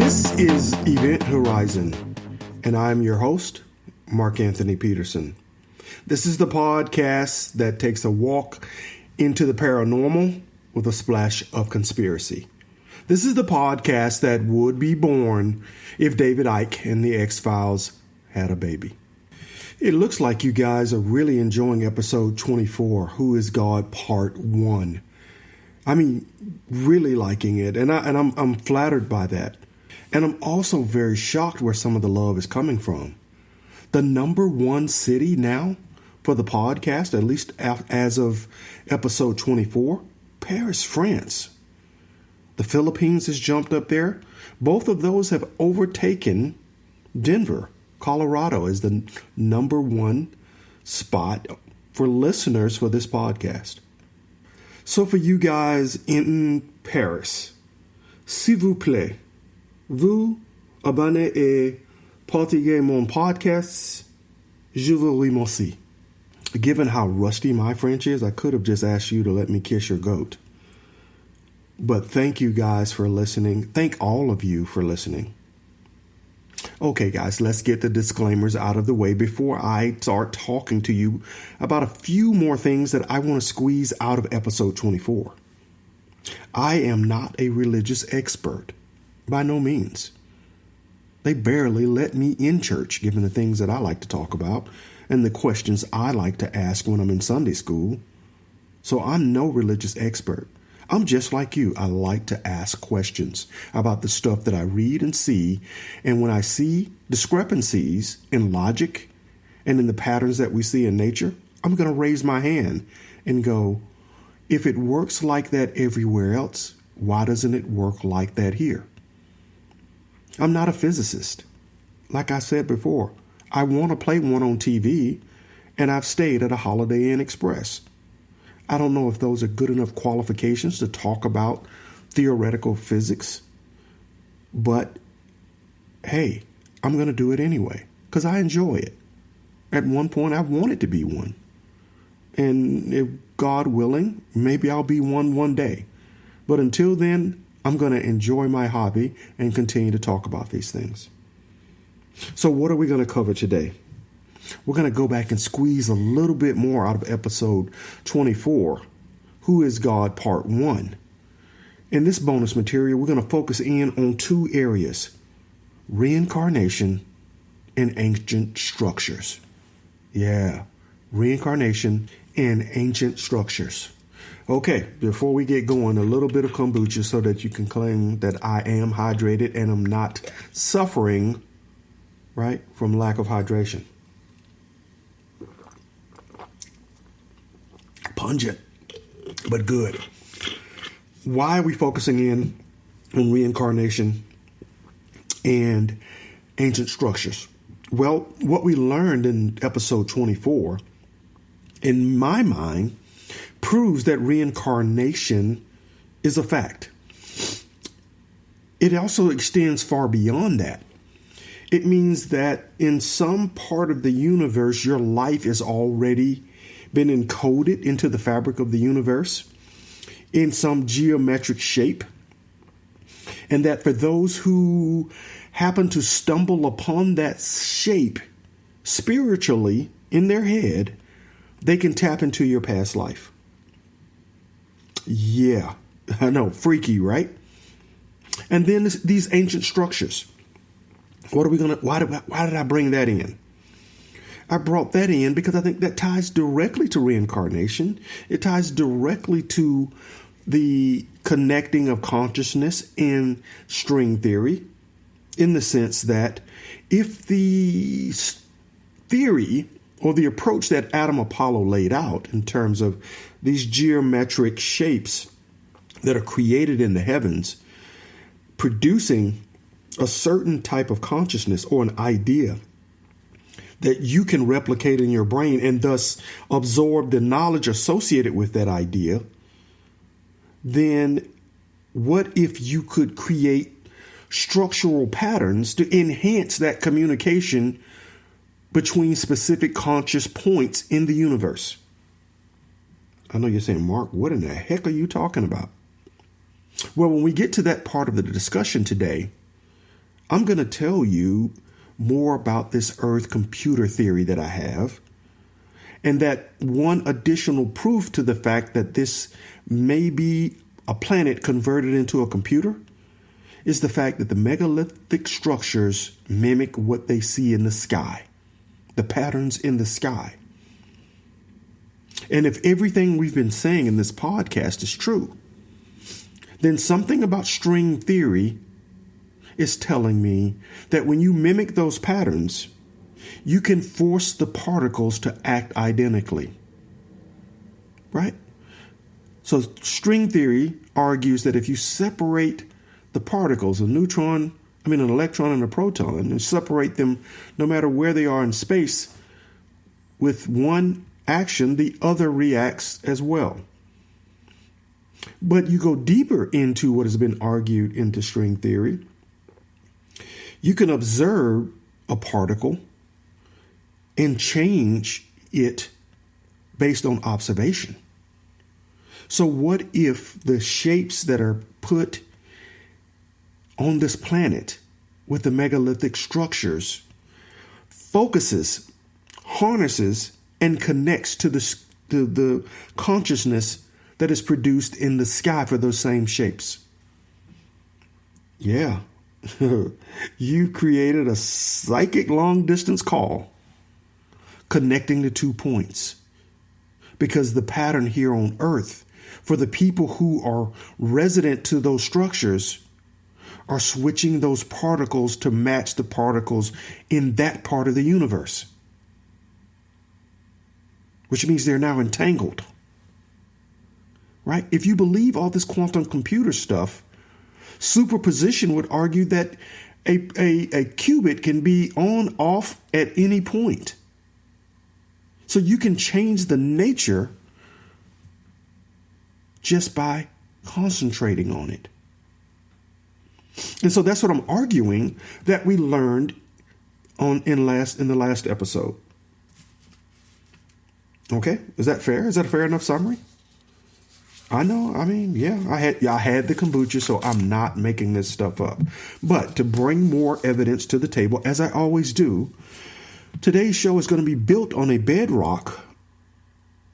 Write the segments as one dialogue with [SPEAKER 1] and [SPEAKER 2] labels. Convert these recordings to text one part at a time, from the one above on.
[SPEAKER 1] This is Event Horizon, and I'm your host, Mark Anthony Peterson. This is the podcast that takes a walk into the paranormal with a splash of conspiracy. This is the podcast that would be born if David Icke and the X-Files had a baby. It looks like you guys are really enjoying episode 24, Who is God, Part 1. I mean, really liking it, and I'm flattered by that. And I'm also very shocked where some of the love is coming from. The number one city now for the podcast, at least as of episode 24, Paris, France. The Philippines has jumped up there. Both of those have overtaken Denver, Colorado, as the number one spot for listeners for this podcast. So for you guys in Paris, s'il vous plaît, vous abonnez et partagez mon podcast. Je vous remercie. Given how rusty my French is, I could have just asked you to let me kiss your goat. But thank you guys for listening. Thank all of you for listening. Okay, guys, let's get the disclaimers out of the way before I start talking to you about a few more things that I want to squeeze out of episode 24. I am not a religious expert. By no means. They barely let me in church, given the things that I like to talk about and the questions I like to ask when I'm in Sunday school. So I'm no religious expert. I'm just like you. I like to ask questions about the stuff that I read and see. And when I see discrepancies in logic and in the patterns that we see in nature, I'm going to raise my hand and go, if it works like that everywhere else, why doesn't it work like that here? I'm not a physicist. Like I said before, I want to play one on TV, and I've stayed at a Holiday Inn Express. I don't know if those are good enough qualifications to talk about theoretical physics, but hey, I'm going to do it anyway because I enjoy it. At one point, I wanted to be one. And if God willing, maybe I'll be one day. But until then, I'm going to enjoy my hobby and continue to talk about these things. So what are we going to cover today? We're going to go back and squeeze a little bit more out of episode 24, Who is God, Part 1. In this bonus material, we're going to focus in on two areas, reincarnation and ancient structures. Yeah, reincarnation and ancient structures. Okay, before we get going, a little bit of kombucha so that you can claim that I am hydrated and I'm not suffering, right, from lack of hydration. Pungent, but good. Why are we focusing in on reincarnation and ancient structures? Well, what we learned in episode 24, in my mind, proves that reincarnation is a fact. It also extends far beyond that. It means that in some part of the universe, your life has already been encoded into the fabric of the universe in some geometric shape. And that for those who happen to stumble upon that shape spiritually in their head, they can tap into your past life. Yeah, I know, freaky, right? And then these ancient structures. Why did I bring that in? I brought that in because I think that ties directly to reincarnation. It ties directly to the connecting of consciousness in string theory, in the sense that if the theory or the approach that Adam Apollo laid out in terms of these geometric shapes that are created in the heavens, producing a certain type of consciousness or an idea that you can replicate in your brain and thus absorb the knowledge associated with that idea, then what if you could create structural patterns to enhance that communication between specific conscious points in the universe? I know you're saying, Mark, what in the heck are you talking about? Well, when we get to that part of the discussion today, I'm going to tell you more about this Earth computer theory that I have, and that one additional proof to the fact that this may be a planet converted into a computer is the fact that the megalithic structures mimic what they see in the sky, the patterns in the sky. And if everything we've been saying in this podcast is true, then something about string theory is telling me that when you mimic those patterns, you can force the particles to act identically. Right? So string theory argues that if you separate the particles, an electron and a proton, and separate them no matter where they are in space, with one action, the other reacts as well. But you go deeper into what has been argued into string theory, you can observe a particle and change it based on observation. So what if the shapes that are put on this planet with the megalithic structures focuses, harnesses, and connects to the consciousness that is produced in the sky for those same shapes? Yeah. You created a psychic long-distance call connecting the 2 points. Because the pattern here on Earth, for the people who are resident to those structures, are switching those particles to match the particles in that part of the universe. Which means they're now entangled. Right? If you believe all this quantum computer stuff, superposition would argue that a qubit can be on, off at any point. So you can change the nature just by concentrating on it. And so that's what I'm arguing that we learned in the last episode. Okay, is that fair? Is that a fair enough summary? I know. I mean, yeah, I had the kombucha, so I'm not making this stuff up. But to bring more evidence to the table, as I always do, today's show is going to be built on a bedrock,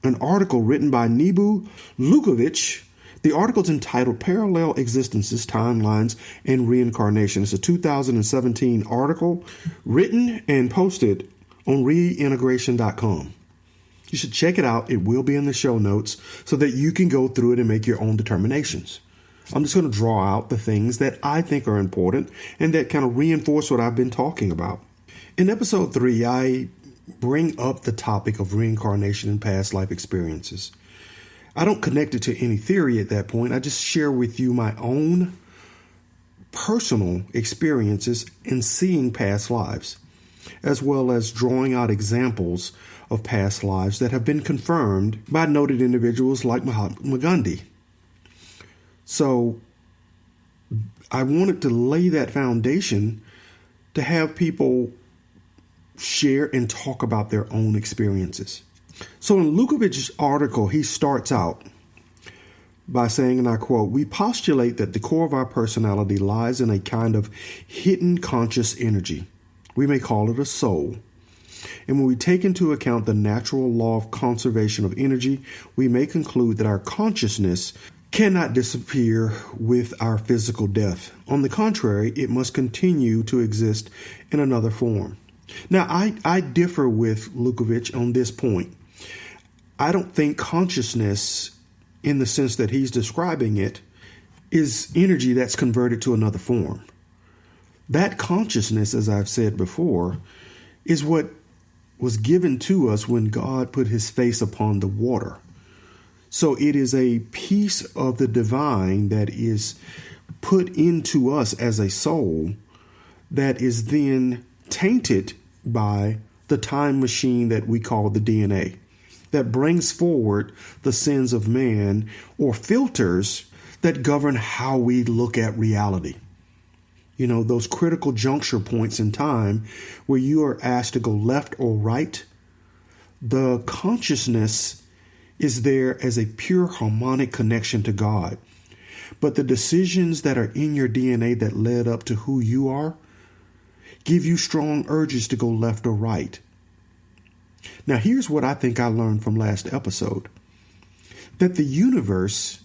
[SPEAKER 1] an article written by Nebo Lukovich. The article is entitled Parallel Existences, Timelines, and Reincarnation. It's a 2017 article written and posted on reintegration.com. You should check it out. It will be in the show notes so that you can go through it and make your own determinations. I'm just going to draw out the things that I think are important and that kind of reinforce what I've been talking about. In episode 3, I bring up the topic of reincarnation and past life experiences. I don't connect it to any theory at that point. I just share with you my own personal experiences in seeing past lives, as well as drawing out examples of past lives that have been confirmed by noted individuals like Mahatma Gandhi. So I wanted to lay that foundation to have people share and talk about their own experiences. So in Lukovich's article, he starts out by saying, and I quote, "We postulate that the core of our personality lies in a kind of hidden conscious energy. We may call it a soul. And when we take into account the natural law of conservation of energy, we may conclude that our consciousness cannot disappear with our physical death. On the contrary, it must continue to exist in another form." Now, I differ with Lukovich on this point. I don't think consciousness, in the sense that he's describing it, is energy that's converted to another form. That consciousness, as I've said before, is what was given to us when God put his face upon the water. So it is a piece of the divine that is put into us as a soul that is then tainted by the time machine that we call the DNA, that brings forward the sins of man, or filters that govern how we look at reality. You know, those critical juncture points in time where you are asked to go left or right, the consciousness is there as a pure harmonic connection to God. But the decisions that are in your DNA that led up to who you are, give you strong urges to go left or right. Now, here's what I think I learned from last episode. That the universe,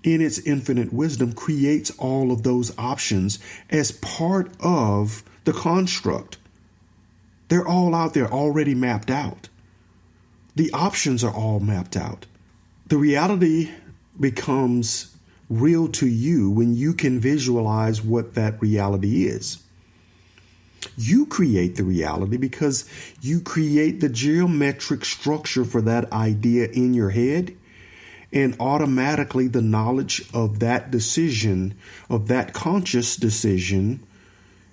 [SPEAKER 1] in its infinite wisdom, creates all of those options as part of the construct. They're all out there, already mapped out. The options are all mapped out. The reality becomes real to you when you can visualize what that reality is. You create the reality because you create the geometric structure for that idea in your head, and automatically the knowledge of that decision, of that conscious decision,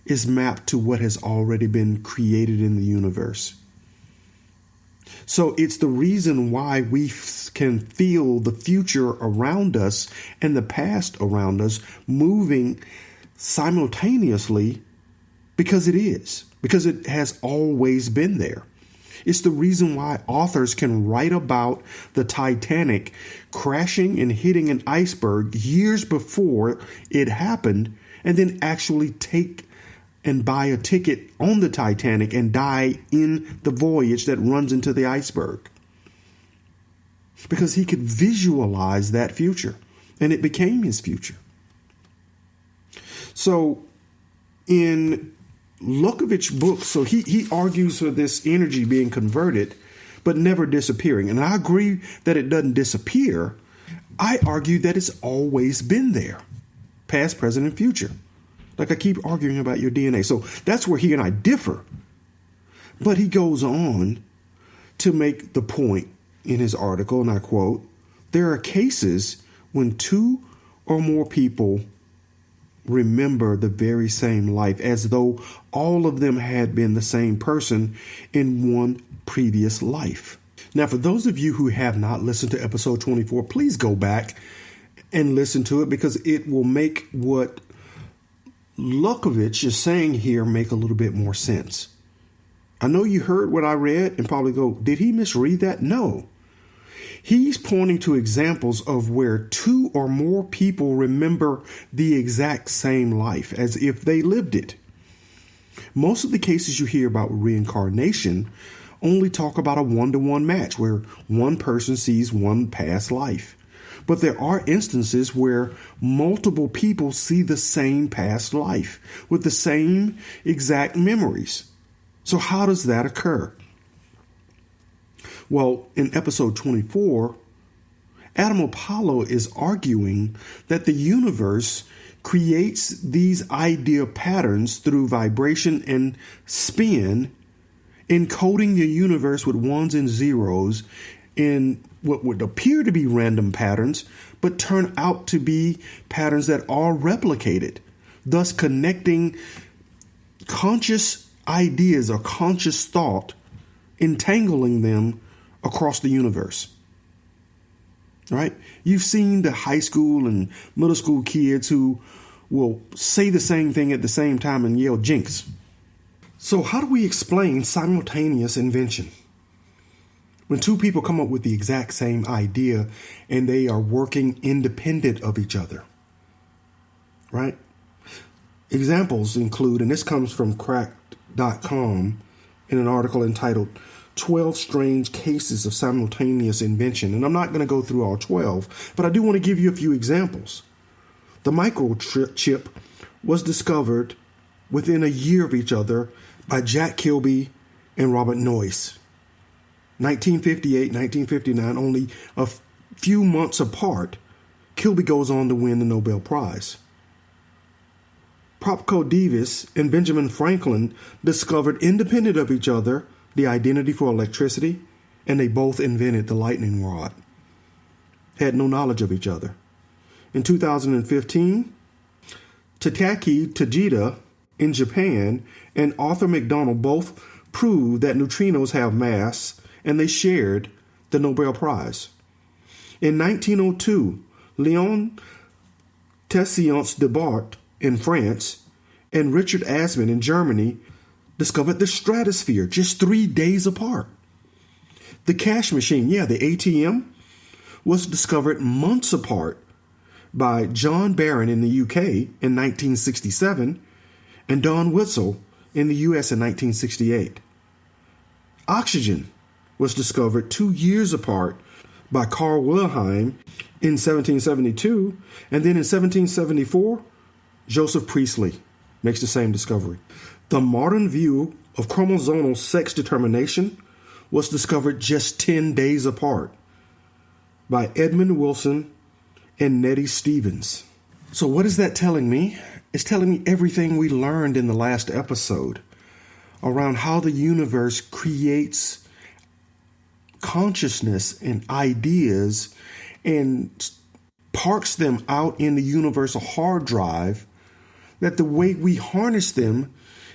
[SPEAKER 1] is mapped to what has already been created in the universe. So it's the reason why we can feel the future around us and the past around us moving simultaneously, because it has always been there. It's the reason why authors can write about the Titanic crashing and hitting an iceberg years before it happened, and then actually take and buy a ticket on the Titanic and die in the voyage that runs into the iceberg. Because he could visualize that future, and it became his future. So in Lukovich's book, so he argues for this energy being converted, but never disappearing. And I agree that it doesn't disappear. I argue that it's always been there, past, present, and future. Like I keep arguing about your DNA. So that's where he and I differ. But he goes on to make the point in his article, and I quote, "There are cases when two or more people remember the very same life as though all of them had been the same person in one previous life." Now, for those of you who have not listened to episode 24, please go back and listen to it, because it will make what Lukovich is saying here make a little bit more sense. I know you heard what I read and probably go, did he misread that? No. He's pointing to examples of where two or more people remember the exact same life as if they lived it. Most of the cases you hear about reincarnation only talk about a one-to-one match where one person sees one past life. But there are instances where multiple people see the same past life with the same exact memories. So how does that occur? Well, in episode 24, Adam Apollo is arguing that the universe creates these idea patterns through vibration and spin, encoding the universe with ones and zeros in what would appear to be random patterns, but turn out to be patterns that are replicated, thus connecting conscious ideas or conscious thought, entangling them across the universe. Right? You've seen the high school and middle school kids who will say the same thing at the same time and yell jinx. So how do we explain simultaneous invention? When two people come up with the exact same idea and they are working independent of each other, right? Examples include, and this comes from cracked.com in an article entitled 12 Strange Cases of Simultaneous Invention. And I'm not going to go through all 12, but I do want to give you a few examples. The microchip was discovered within a year of each other by Jack Kilby and Robert Noyce. 1958, 1959, only a few months apart, Kilby goes on to win the Nobel Prize. Propko Davis and Benjamin Franklin discovered, independent of each other, the identity for electricity, and they both invented the lightning rod. Had no knowledge of each other. In 2015, Takaaki Tajita in Japan and Arthur McDonald both proved that neutrinos have mass, and they shared the Nobel Prize. In 1902, Léon Tessier-Desbarres in France and Richard Assmann in Germany discovered the stratosphere just 3 days apart. The cash machine, the ATM, was discovered months apart by John Barron in the UK in 1967 and Don Witzel in the U.S. in 1968. Oxygen was discovered 2 years apart by Carl Wilhelm in 1772, and then in 1774, Joseph Priestley makes the same discovery. The modern view of chromosomal sex determination was discovered just 10 days apart by Edmund Wilson and Nettie Stevens. So what is that telling me? It's telling me everything we learned in the last episode around how the universe creates consciousness and ideas and parks them out in the universal hard drive, that the way we harness them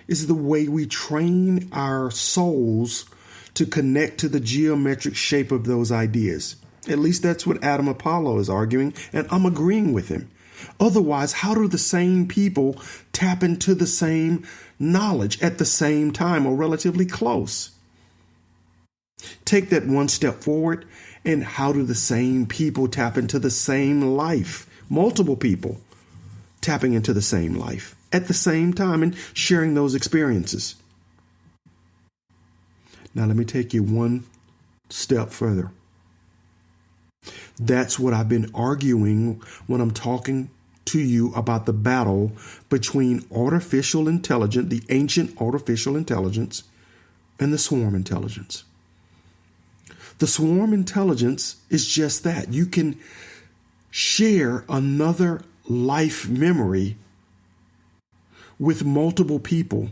[SPEAKER 1] is the way we train our souls to connect to the geometric shape of those ideas. At least that's what Adam Apollo is arguing, and I'm agreeing with him. Otherwise, how do the same people tap into the same knowledge at the same time or relatively close? Take that one step forward, and how do the same people tap into the same life? Multiple people tapping into the same life at the same time and sharing those experiences. Now, let me take you one step further. That's what I've been arguing when I'm talking to you about the battle between artificial intelligence, the ancient artificial intelligence, and the swarm intelligence. The swarm intelligence is just that. You can share another life memory with multiple people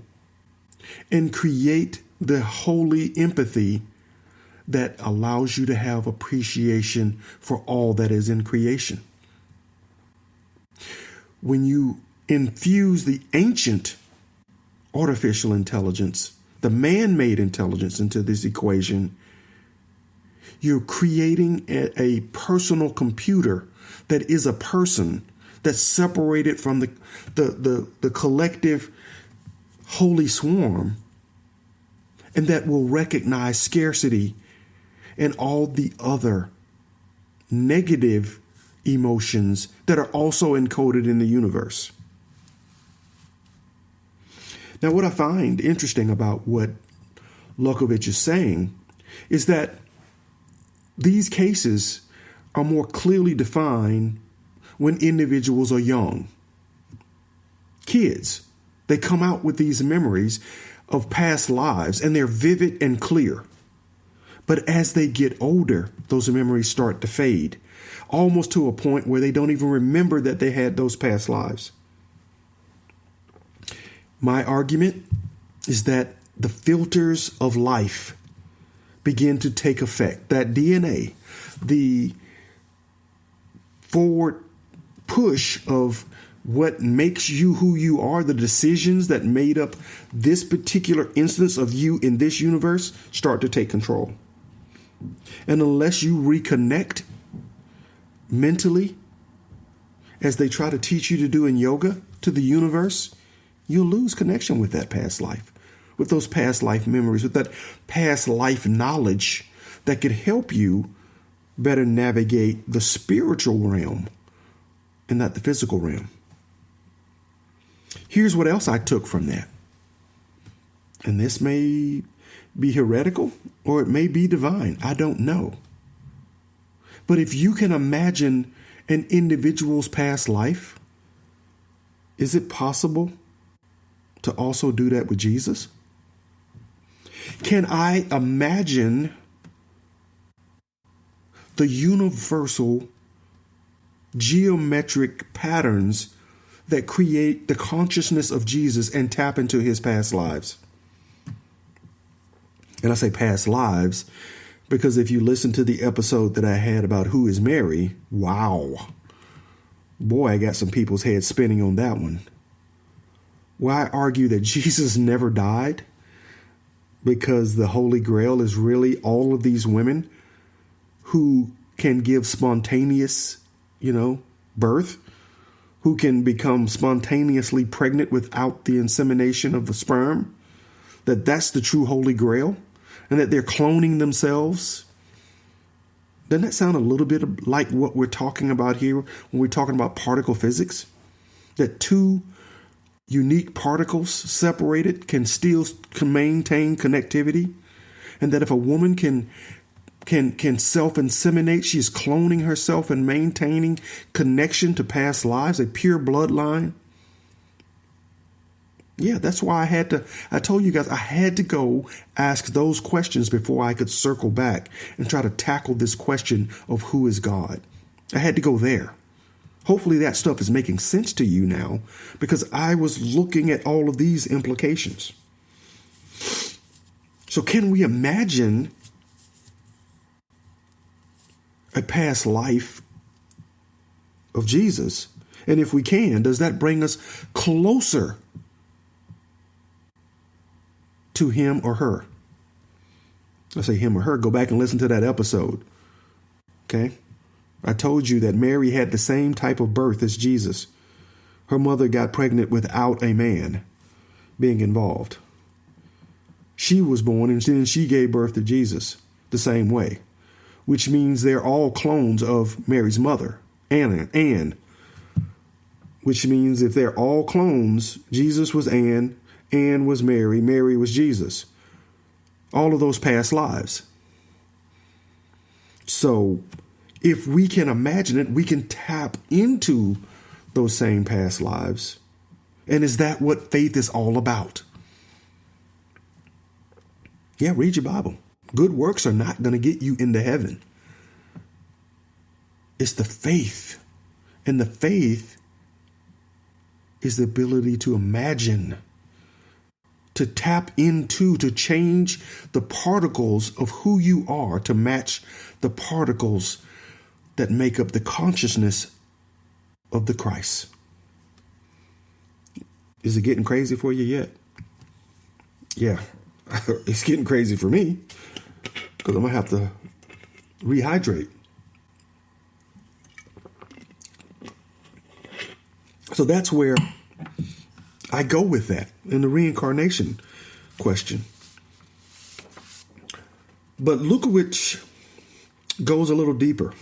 [SPEAKER 1] and create the holy empathy that allows you to have appreciation for all that is in creation. When you infuse the ancient artificial intelligence, the man-made intelligence into this equation, you're creating a personal computer that is a person that's separated from the collective holy swarm, and that will recognize scarcity and all the other negative emotions that are also encoded in the universe. Now, what I find interesting about what Lukovich is saying is that these cases are more clearly defined when individuals are young. Kids, they come out with these memories of past lives, and they're vivid and clear. But as they get older, those memories start to fade, almost to a point where they don't even remember that they had those past lives. My argument is that the filters of life begin to take effect. That DNA, the forward push of what makes you who you are, the decisions that made up this particular instance of you in this universe, start to take control. And unless you reconnect mentally, as they try to teach you to do in yoga, to the universe, you'll lose connection with that past life, with those past life memories, with that past life knowledge that could help you better navigate the spiritual realm and not the physical realm. Here's what else I took from that. And this may be heretical or it may be divine. I don't know. But if you can imagine an individual's past life, is it possible to also do that with Jesus? Can I imagine the universal geometric patterns that create the consciousness of Jesus and tap into his past lives? And I say past lives because if you listen to the episode that I had about who is Mary, wow, boy, I got some people's heads spinning on that one. Well, I argue that Jesus never died because the Holy Grail is really all of these women who can give spontaneous, birth, who can become spontaneously pregnant without the insemination of the sperm, that's the true Holy Grail, and that they're cloning themselves. Doesn't that sound a little bit like what we're talking about here when we're talking about particle physics? That two unique particles separated can still maintain connectivity, and that if a woman can self-inseminate, she's cloning herself and maintaining connection to past lives, a pure bloodline. Yeah, that's why I told you guys I had to go ask those questions before I could circle back and try to tackle this question of who is God. I had to go there. Hopefully that stuff is making sense to you now, because I was looking at all of these implications. So can we imagine a past life of Jesus? And if we can, does that bring us closer to him or her? I say him or her, go back and listen to that episode. Okay. I told you that Mary had the same type of birth as Jesus. Her mother got pregnant without a man being involved. She was born and then she gave birth to Jesus the same way, which means they're all clones of Mary's mother, Anne, which means if they're all clones, Jesus was Anne was Mary, Mary was Jesus. All of those past lives. So if we can imagine it, we can tap into those same past lives. And is that what faith is all about? Yeah, read your Bible. Good works are not going to get you into heaven. It's the faith. And the faith is the ability to imagine, to tap into, to change the particles of who you are to match the particles that make up the consciousness of the Christ. Is it getting crazy for you yet? Yeah, it's getting crazy for me, because I'm going to have to rehydrate. So that's where I go with that in the reincarnation question. But Lukovich goes a little deeper.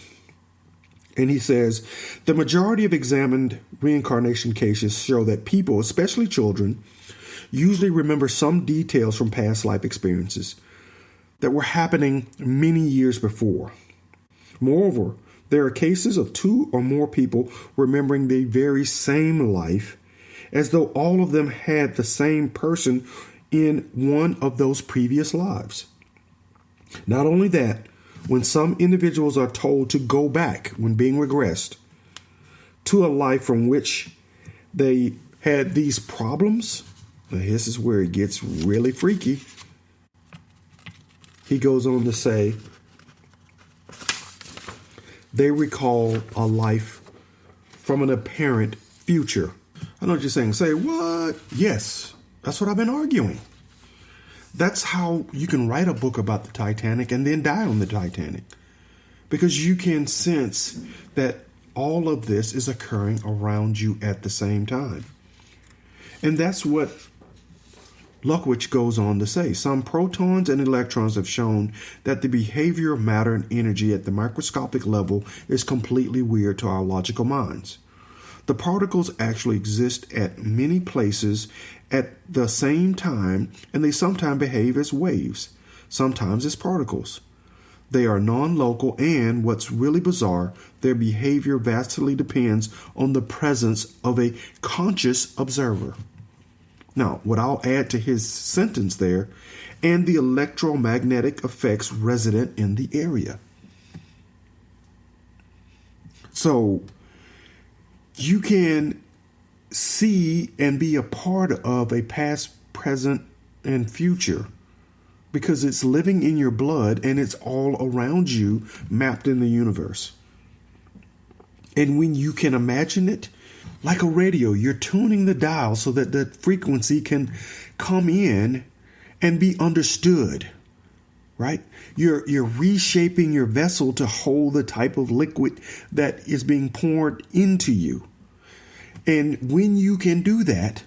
[SPEAKER 1] And he says, the majority of examined reincarnation cases show that people, especially children, usually remember some details from past life experiences that were happening many years before. Moreover, there are cases of 2 or more people remembering the very same life, as though all of them had the same person in one of those previous lives. Not only that, when some individuals are told to go back when being regressed to a life from which they had these problems, this is where it gets really freaky. He goes on to say, they recall a life from an apparent future. I know what you're saying. Say, what? Yes, that's what I've been arguing. That's how you can write a book about the Titanic and then die on the Titanic, because you can sense that all of this is occurring around you at the same time. And that's what Lukovich goes on to say. Some protons and electrons have shown that the behavior of matter and energy at the microscopic level is completely weird to our logical minds. The particles actually exist at many places at the same time, and they sometimes behave as waves, sometimes as particles. They are non-local, and what's really bizarre, their behavior vastly depends on the presence of a conscious observer. Now, what I'll add to his sentence there, and the electromagnetic effects resident in the area. So you can see and be a part of a past, present, and future because it's living in your blood and it's all around you, mapped in the universe. And when you can imagine it, like a radio, you're tuning the dial so that the frequency can come in and be understood, right? You're reshaping your vessel to hold the type of liquid that is being poured into you. And when you can do that,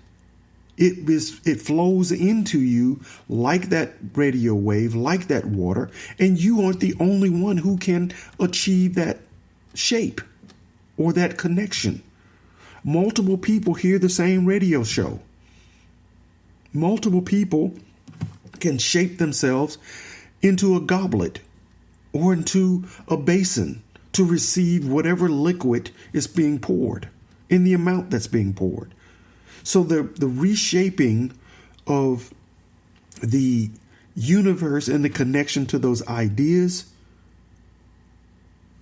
[SPEAKER 1] it flows into you like that radio wave, like that water, and you aren't the only one who can achieve that shape or that connection. Multiple people hear the same radio show, Multiple people can shape themselves into a goblet or into a basin to receive whatever liquid is being poured in the amount that's being poured. So the reshaping of the universe and the connection to those ideas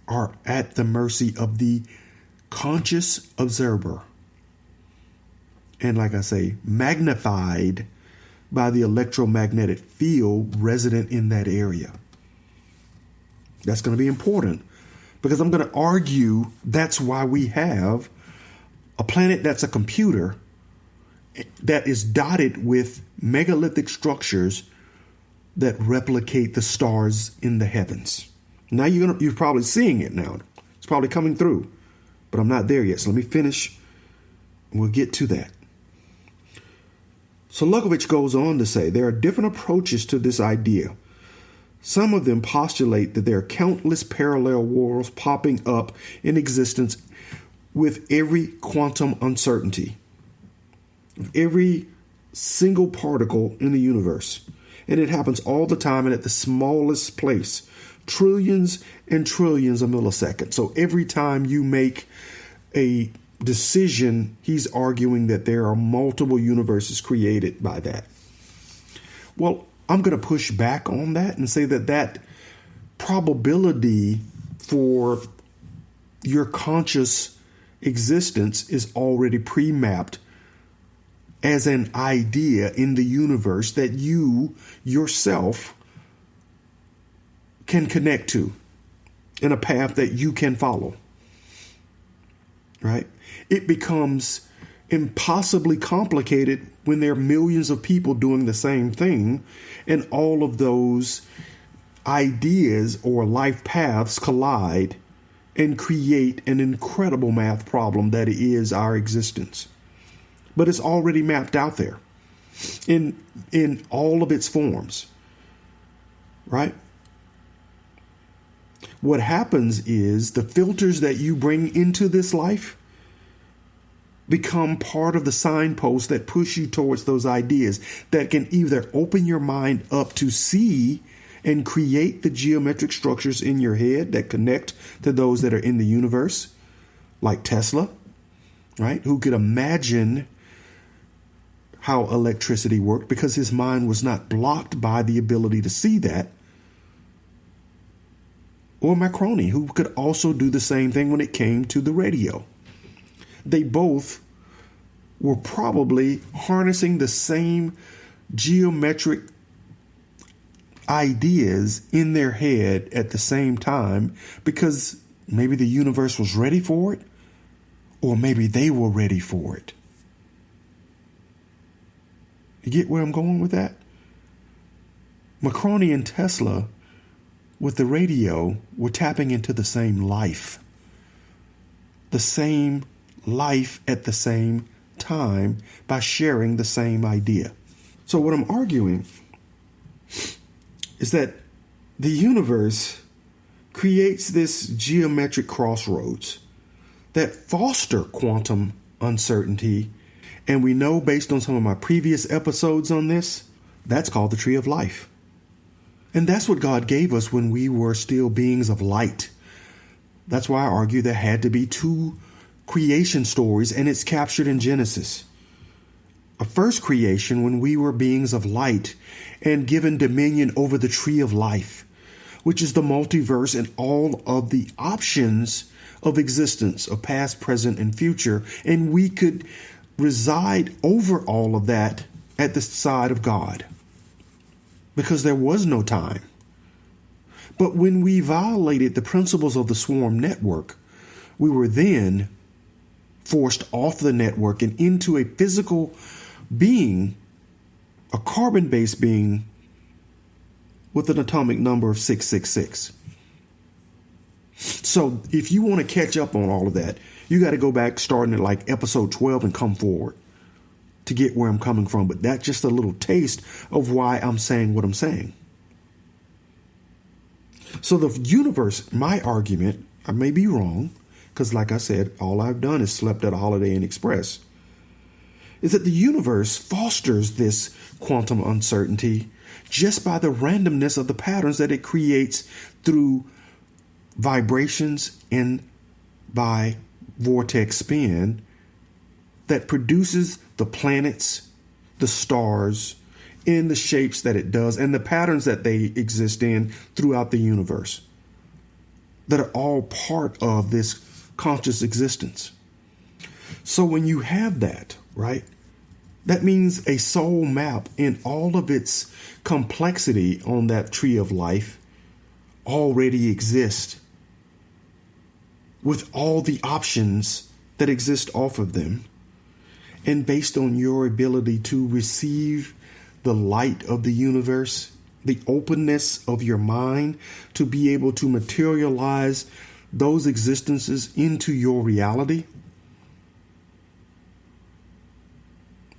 [SPEAKER 1] are at the mercy of the conscious observer. And like I say, magnified by the electromagnetic field resident in that area. That's going to be important because I'm going to argue that's why we have a planet that's a computer that is dotted with megalithic structures that replicate the stars in the heavens. Now you're probably seeing it now. It's probably coming through, but I'm not there yet. So let me finish and we'll get to that. So Lukovich goes on to say there are different approaches to this idea. Some of them postulate that there are countless parallel worlds popping up in existence with every quantum uncertainty, of every single particle in the universe. And it happens all the time and at the smallest place, trillions and trillions of milliseconds. So every time you make a decision, he's arguing that there are multiple universes created by that. Well, I'm going to push back on that and say that probability for your conscious existence is already pre-mapped as an idea in the universe that you yourself can connect to in a path that you can follow. Right? It becomes impossibly complicated when there are millions of people doing the same thing and all of those ideas or life paths collide and create an incredible math problem that is our existence. But it's already mapped out there in all of its forms. Right? What happens is the filters that you bring into this life become part of the signposts that push you towards those ideas that can either open your mind up to see and create the geometric structures in your head that connect to those that are in the universe, like Tesla, right? Who could imagine how electricity worked because his mind was not blocked by the ability to see that. Or Marconi, who could also do the same thing when it came to the radio. They both were probably harnessing the same geometric ideas in their head at the same time because maybe the universe was ready for it, or maybe they were ready for it. You get where I'm going with that? Marconi and Tesla with the radio were tapping into the same life at the same time by sharing the same idea. So what I'm arguing is that the universe creates this geometric crossroads that foster quantum uncertainty. And we know based on some of my previous episodes on this, that's called the tree of life. And that's what God gave us when we were still beings of light. That's why I argue there had to be two creation stories, and it's captured in Genesis. A first creation when we were beings of light and given dominion over the tree of life, which is the multiverse and all of the options of existence of past, present, and future. And we could reside over all of that at the side of God because there was no time. But when we violated the principles of the swarm network, we were then forced off the network and into a physical being, a carbon-based being with an atomic number of 666. So if you want to catch up on all of that, you got to go back starting at like episode 12 and come forward to get where I'm coming from. But that's just a little taste of why I'm saying what I'm saying. So the universe, my argument, I may be wrong, because like I said, all I've done is slept at a Holiday Inn Express. is that the universe fosters this quantum uncertainty just by the randomness of the patterns that it creates through vibrations and by vortex spin that produces the planets, the stars, in the shapes that it does and the patterns that they exist in throughout the universe that are all part of this conscious existence. So when you have that, right, that means a soul map in all of its complexity on that tree of life already exists with all the options that exist off of them. And based on your ability to receive the light of the universe, the openness of your mind to be able to materialize those existences into your reality,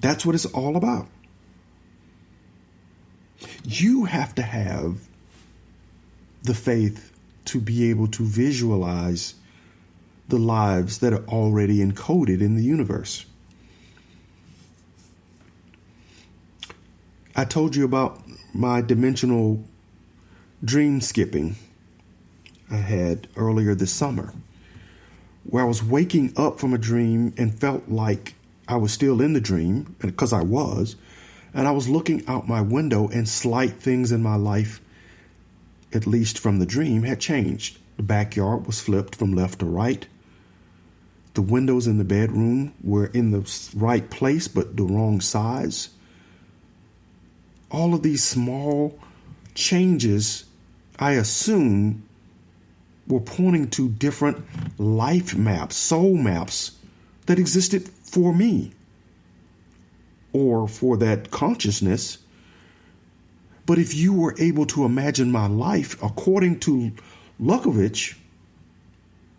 [SPEAKER 1] that's what it's all about. You have to have the faith to be able to visualize the lives that are already encoded in the universe. I told you about my dimensional dream skipping I had earlier this summer, where I was waking up from a dream and felt like I was still in the dream, because I was, and I was looking out my window and slight things in my life, at least from the dream, had changed. The backyard was flipped from left to right. The windows in the bedroom were in the right place, but the wrong size. All of these small changes, I assume, were pointing to different life maps, soul maps that existed for me or for that consciousness. But if you were able to imagine my life according to Lukovich,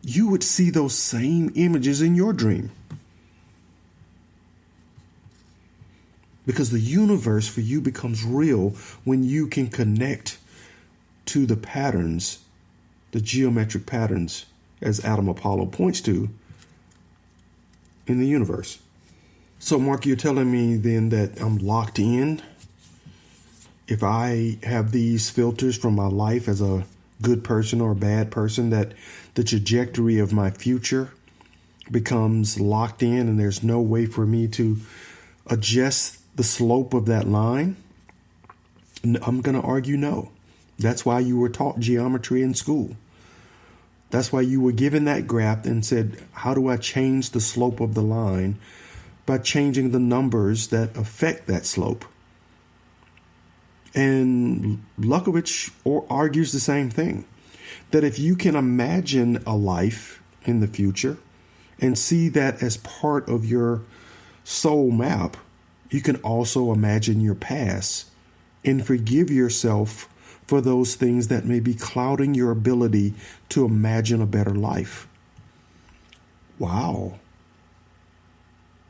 [SPEAKER 1] you would see those same images in your dream. Because the universe for you becomes real when you can connect to the patterns, the geometric patterns, as Adam Apollo points to, in the universe. So, Mark, you're telling me then that I'm locked in? If I have these filters from my life as a good person or a bad person, that the trajectory of my future becomes locked in and there's no way for me to adjust the slope of that line? I'm going to argue no. That's why you were taught geometry in school. That's why you were given that graph and said, how do I change the slope of the line? By changing the numbers that affect that slope. And Lukovich argues the same thing, that if you can imagine a life in the future and see that as part of your soul map, you can also imagine your past and forgive yourself for those things that may be clouding your ability to imagine a better life. Wow.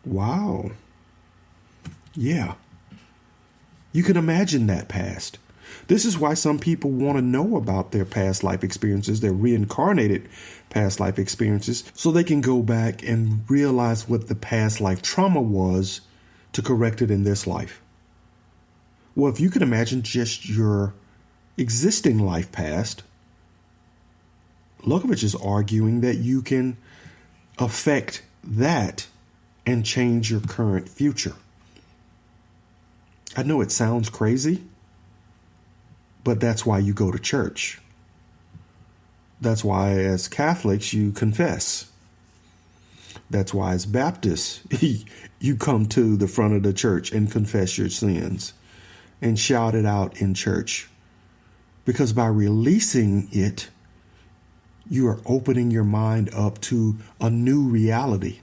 [SPEAKER 1] Wow. Yeah. You can imagine that past. This is why some people want to know about their past life experiences, their reincarnated past life experiences, so they can go back and realize what the past life trauma was to correct it in this life. Well, if you can imagine just your existing life past, Lukovich is arguing that you can affect that and change your current future. I know it sounds crazy, but that's why you go to church. That's why as Catholics you confess. That's why as Baptists you come to the front of the church and confess your sins and shout it out in church. Because by releasing it, you are opening your mind up to a new reality.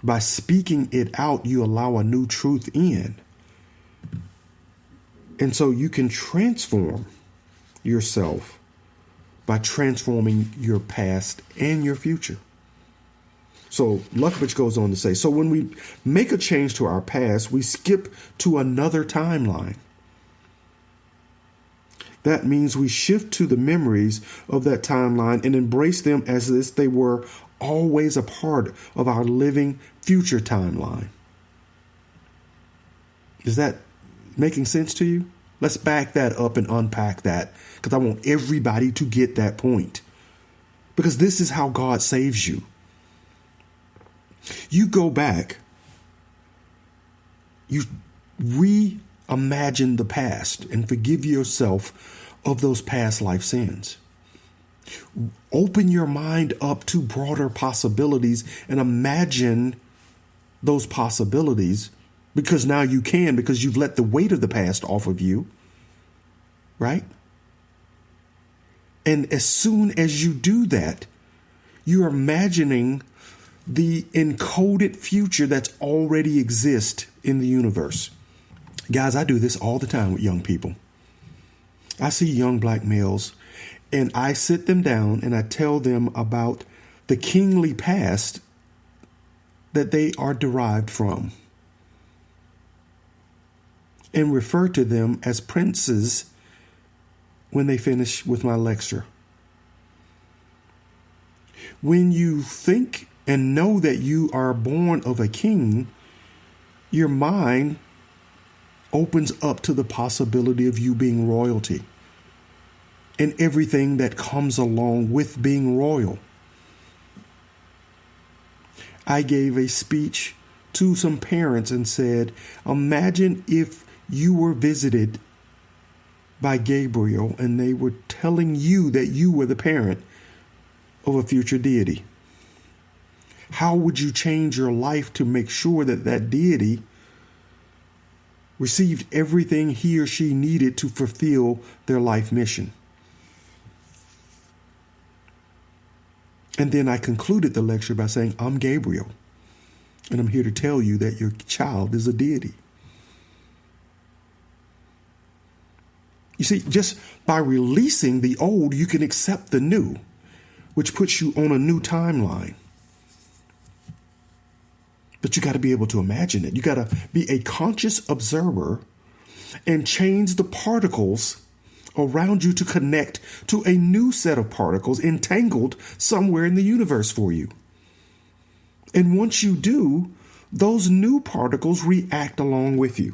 [SPEAKER 1] By speaking it out, you allow a new truth in. And so you can transform yourself by transforming your past and your future. So Lukovich goes on to say, so when we make a change to our past, we skip to another timeline. That means we shift to the memories of that timeline and embrace them as if they were always a part of our living future timeline. Is that making sense to you? Let's back that up and unpack that, because I want everybody to get that point. Because this is how God saves you. You go back, you reimagine the past and forgive yourself of those past life sins. Open your mind up to broader possibilities and imagine those possibilities, because now you can, because you've let the weight of the past off of you, right? And as soon as you do that, you're imagining the encoded future that's already exists in the universe. Guys, I do this all the time with young people. I see young black males and I sit them down and I tell them about the kingly past that they are derived from, and refer to them as princes when they finish with my lecture. When you think and know that you are born of a king, your mind opens up to the possibility of you being royalty and everything that comes along with being royal. I gave a speech to some parents and said, imagine if you were visited by Gabriel and they were telling you that you were the parent of a future deity. How would you change your life to make sure that that deity received everything he or she needed to fulfill their life mission? And then I concluded the lecture by saying, I'm Gabriel, and I'm here to tell you that your child is a deity. You see, just by releasing the old, you can accept the new, which puts you on a new timeline. But you got to be able to imagine it. You got to be a conscious observer and change the particles around you to connect to a new set of particles entangled somewhere in the universe for you. And once you do, those new particles react along with you.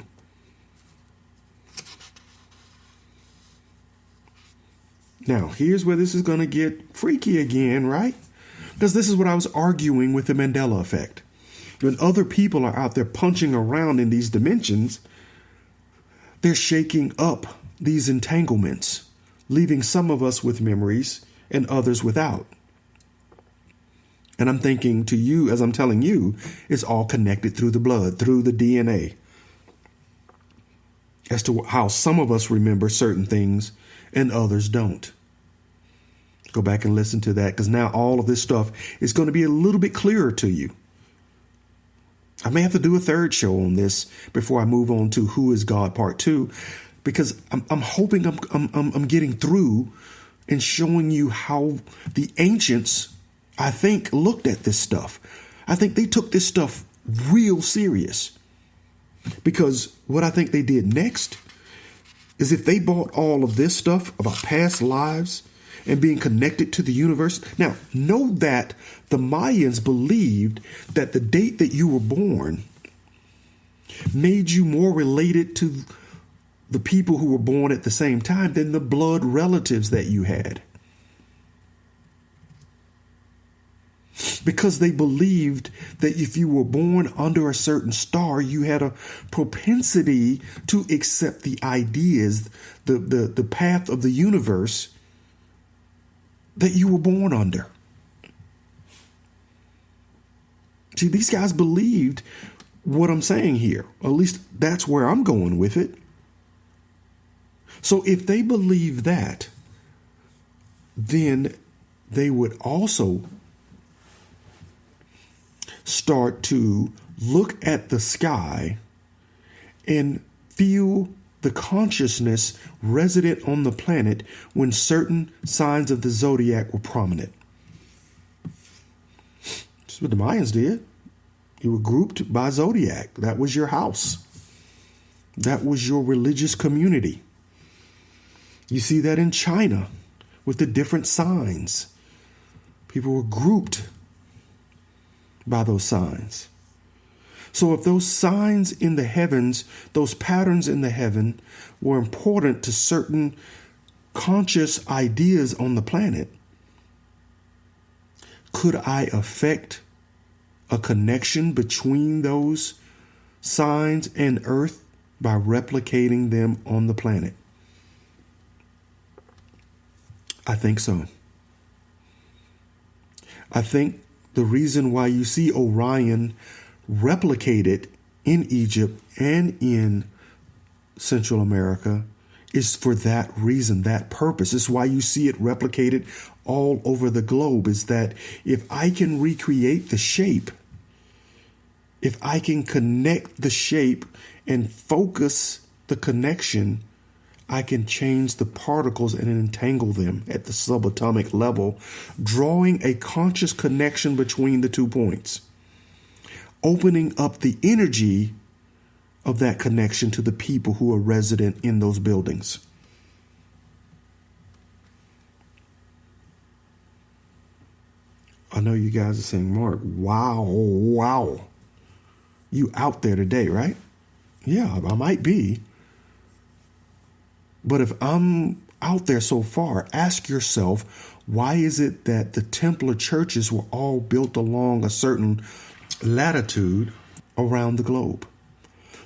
[SPEAKER 1] Now, here's where this is going to get freaky again, right? Because this is what I was arguing with the Mandela effect. When other people are out there punching around in these dimensions, they're shaking up these entanglements, leaving some of us with memories and others without. And I'm thinking to you, as I'm telling you, it's all connected through the blood, through the DNA, as to how some of us remember certain things and others don't. Go back and listen to that, because now all of this stuff is going to be a little bit clearer to you. I may have to do a third show on this before I move on to Who is God Part 2, because I'm hoping I'm getting through and showing you how the ancients, I think, looked at this stuff. I think they took this stuff real serious, because what I think they did next is, if they bought all of this stuff about past lives and being connected to the universe. Now, know that the Mayans believed that the date that you were born made you more related to the people who were born at the same time than the blood relatives that you had. Because they believed that if you were born under a certain star, you had a propensity to accept the ideas, the path of the universe that you were born under. See, these guys believed what I'm saying here. At least that's where I'm going with it. So if they believe that, then they would also start to look at the sky and feel the consciousness resident on the planet when certain signs of the zodiac were prominent. That's what the Mayans did. You were grouped by zodiac. That was your house. That was your religious community. You see that in China with the different signs. People were grouped by those signs. So if those signs in the heavens, those patterns in the heaven were important to certain conscious ideas on the planet, could I affect a connection between those signs and Earth by replicating them on the planet? I think so. I think the reason why you see Orion replicated in Egypt and in Central America is for that reason, that purpose. It's why you see it replicated all over the globe, is that if I can recreate the shape, if I can connect the shape and focus the connection, I can change the particles and entangle them at the subatomic level, drawing a conscious connection between the 2 points, opening up the energy of that connection to the people who are resident in those buildings. I know you guys are saying, Mark, wow. You out there today, right? Yeah, I might be. But if I'm out there so far, ask yourself, why is it that the Templar churches were all built along a certain latitude around the globe?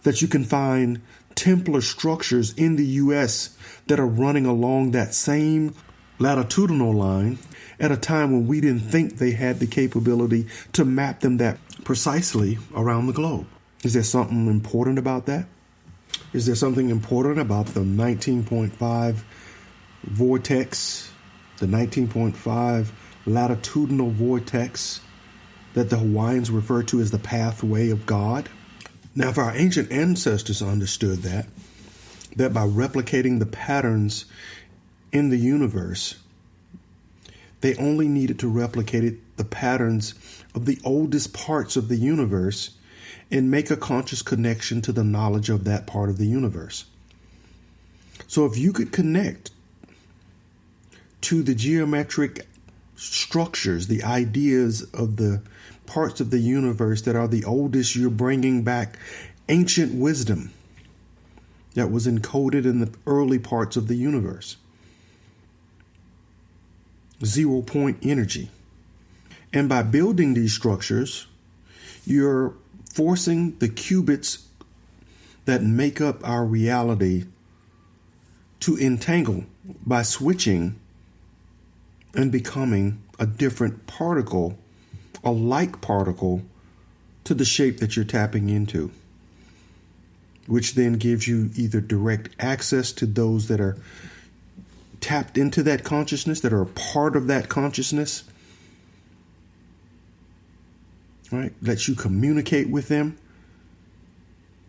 [SPEAKER 1] That you can find Templar structures in the U.S. that are running along that same latitudinal line at a time when we didn't think they had the capability to map them that precisely around the globe. Is there something important about that? Is there something important about the 19.5 vortex, the 19.5 latitudinal vortex that the Hawaiians refer to as the pathway of God? Now, if our ancient ancestors understood that by replicating the patterns in the universe, they only needed to replicate the patterns of the oldest parts of the universe and make a conscious connection to the knowledge of that part of the universe. So if you could connect to the geometric structures, the ideas of the parts of the universe that are the oldest, you're bringing back ancient wisdom that was encoded in the early parts of the universe. 0-point energy. And by building these structures, you're forcing the qubits that make up our reality to entangle by switching and becoming a different particle, a like particle to the shape that you're tapping into, which then gives you either direct access to those that are tapped into that consciousness, that are a part of that consciousness, right? Lets you communicate with them,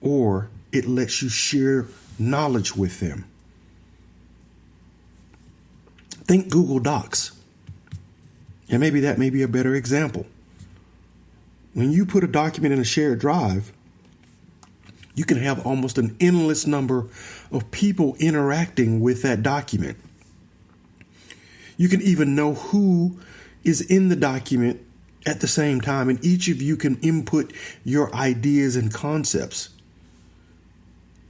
[SPEAKER 1] or it lets you share knowledge with them. Think Google Docs. And maybe that may be a better example. When you put a document in a shared drive, you can have almost an endless number of people interacting with that document. You can even know who is in the document at the same time, and each of you can input your ideas and concepts.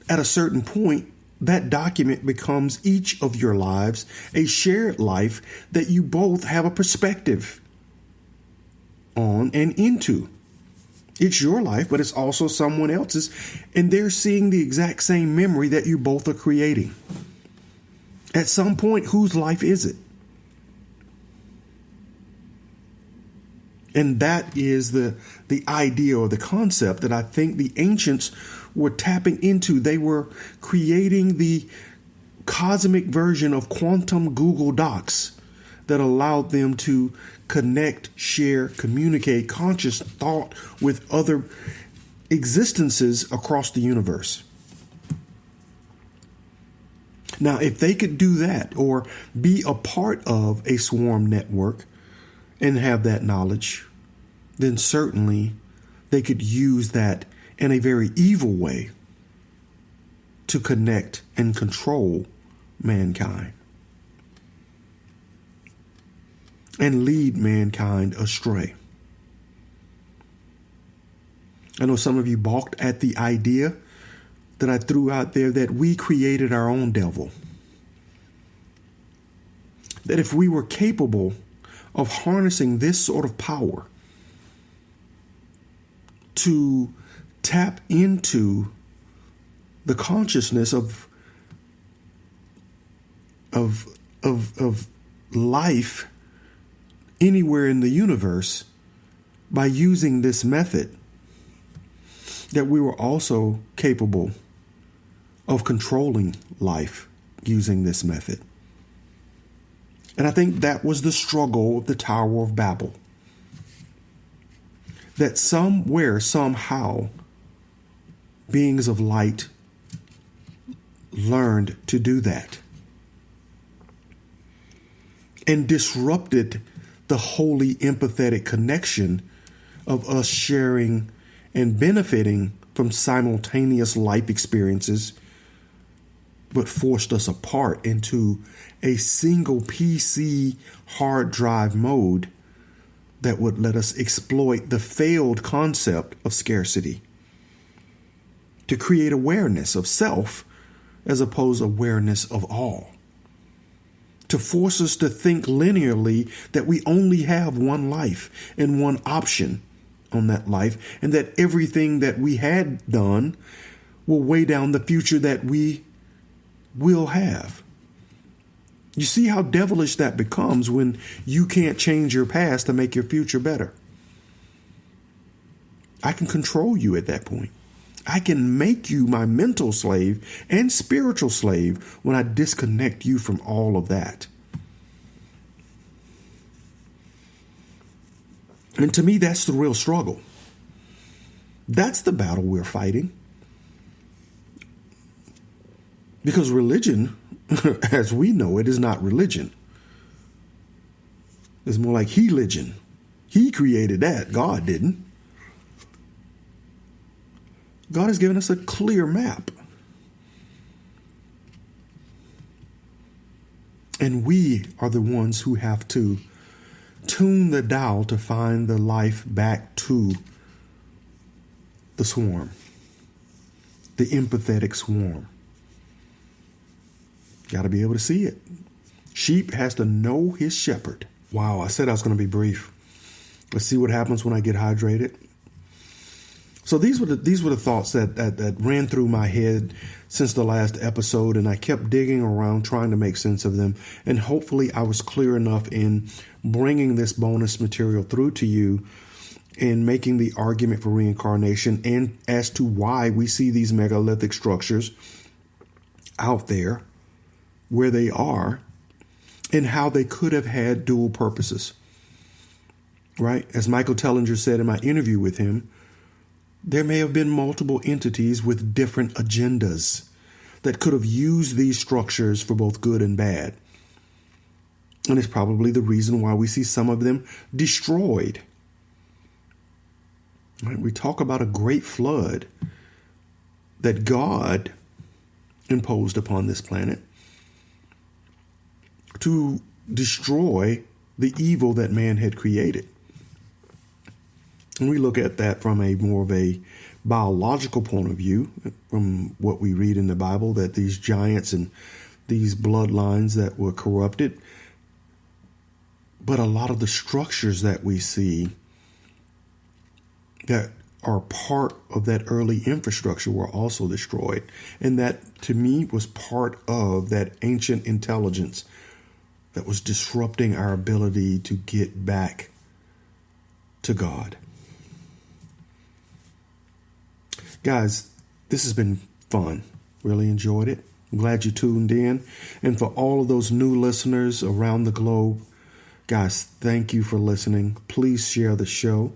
[SPEAKER 1] At a certain point, that document becomes each of your lives a shared life that you both have a perspective on and into. It's your life, but it's also someone else's, and they're seeing the exact same memory that you both are creating. At some point, whose life is it? And that is the idea or the concept that I think the ancients were tapping into. They were creating the cosmic version of quantum Google Docs that allowed them to connect, share, communicate conscious thought with other existences across the universe. Now, if they could do that or be a part of a swarm network and have that knowledge, then certainly they could use that in a very evil way to connect and control mankind and lead mankind astray. I know some of you balked at the idea that I threw out there that we created our own devil. That if we were capable of harnessing this sort of power to tap into the consciousness of life anywhere in the universe by using this method, that we were also capable of controlling life using this method. And I think that was the struggle of the Tower of Babel. That somewhere, somehow, beings of light learned to do that and disrupted the wholly empathetic connection of us sharing and benefiting from simultaneous life experiences, but forced us apart into a single PC hard drive mode that would let us exploit the failed concept of scarcity to create awareness of self as opposed to awareness of all. To force us to think linearly that we only have one life and one option on that life, and that everything that we had done will weigh down the future that we will have. You see how devilish that becomes when you can't change your past to make your future better. I can control you at that point. I can make you my mental slave and spiritual slave when I disconnect you from all of that. And to me, that's the real struggle. That's the battle we're fighting. Because religion, as we know it, is not religion. It's more like he-ligion. He created that. God didn't. God has given us a clear map. And we are the ones who have to tune the dial to find the life back to the swarm, the empathetic swarm. Got to be able to see it. Sheep has to know his shepherd. Wow, I said I was going to be brief. Let's see what happens when I get hydrated. So these were the thoughts that ran through my head since the last episode, and I kept digging around trying to make sense of them. And hopefully I was clear enough in bringing this bonus material through to you and making the argument for reincarnation and as to why we see these megalithic structures out there where they are and how they could have had dual purposes. Right? As Michael Tellinger said in my interview with him, there may have been multiple entities with different agendas that could have used these structures for both good and bad. And it's probably the reason why we see some of them destroyed. Right? We talk about a great flood that God imposed upon this planet to destroy the evil that man had created. And we look at that from a more of a biological point of view, from what we read in the Bible, that these giants and these bloodlines that were corrupted. But a lot of the structures that we see that are part of that early infrastructure were also destroyed. And that, to me, was part of that ancient intelligence that was disrupting our ability to get back to God. Guys, this has been fun. Really enjoyed it. I'm glad you tuned in. And for all of those new listeners around the globe, guys, thank you for listening. Please share the show.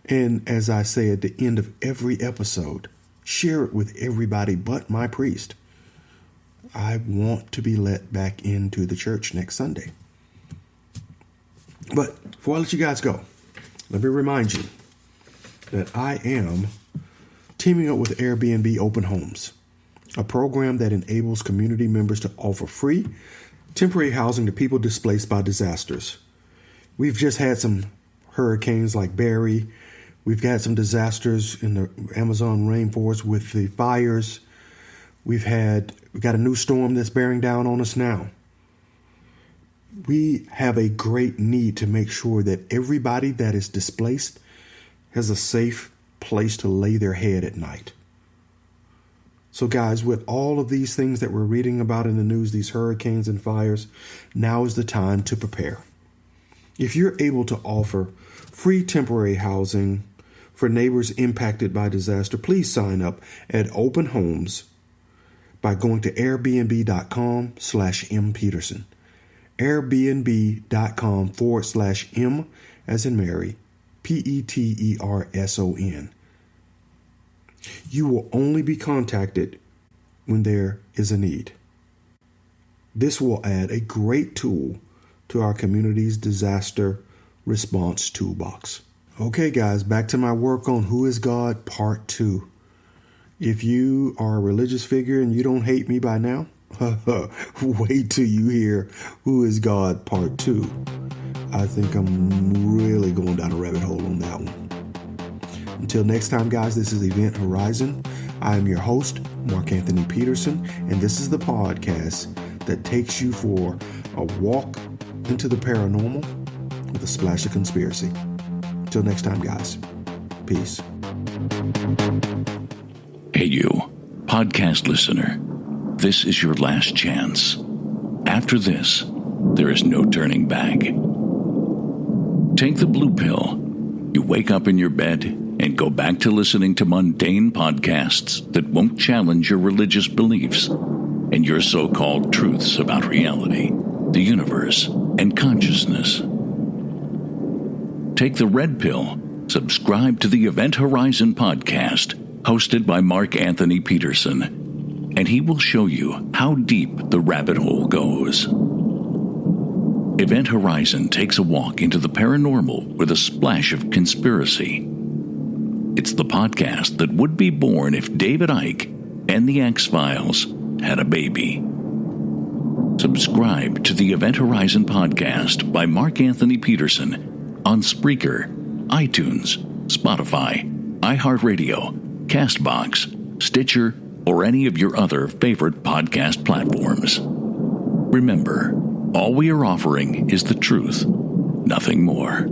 [SPEAKER 1] And as I say at the end of every episode, share it with everybody but my priest. I want to be let back into the church next Sunday. But before I let you guys go, let me remind you that I am teaming up with Airbnb Open Homes, a program that enables community members to offer free temporary housing to people displaced by disasters. We've just had some hurricanes like Barry, We've had some disasters in the Amazon rainforest with the fires. We've got a new storm that's bearing down on us now. We have a great need to make sure that everybody that is displaced has a safe place to lay their head at night. So guys, with all of these things that we're reading about in the news, these hurricanes and fires, now is the time to prepare. If you're able to offer free temporary housing for neighbors impacted by disaster, please sign up at Open Homes by going to airbnb.com/mpeterson. airbnb.com/M as in Mary, Peterson. You will only be contacted when there is a need. This will add a great tool to our community's disaster response toolbox. Okay, guys, back to my work on Who is God Part 2. If you are a religious figure and you don't hate me by now, wait till you hear Who is God Part 2. I think I'm really going down a rabbit hole on that one. Until next time, guys, this is Event Horizon. I am your host, Mark Anthony Peterson, and this is the podcast that takes you for a walk into the paranormal with a splash of conspiracy. Until next time, guys. Peace.
[SPEAKER 2] Hey, you, podcast listener. This is your last chance. After this, there is no turning back. Take the blue pill. You wake up in your bed and go back to listening to mundane podcasts that won't challenge your religious beliefs and your so-called truths about reality, the universe, and consciousness. Take the red pill. Subscribe to the Event Horizon podcast, hosted by Mark Anthony Peterson, and he will show you how deep the rabbit hole goes. Event Horizon takes a walk into the paranormal with a splash of conspiracy. It's the podcast that would be born if David Icke and the X-Files had a baby. Subscribe to the Event Horizon podcast by Mark Anthony Peterson on Spreaker, iTunes, Spotify, iHeartRadio, CastBox, Stitcher, or any of your other favorite podcast platforms. Remember, all we are offering is the truth, nothing more.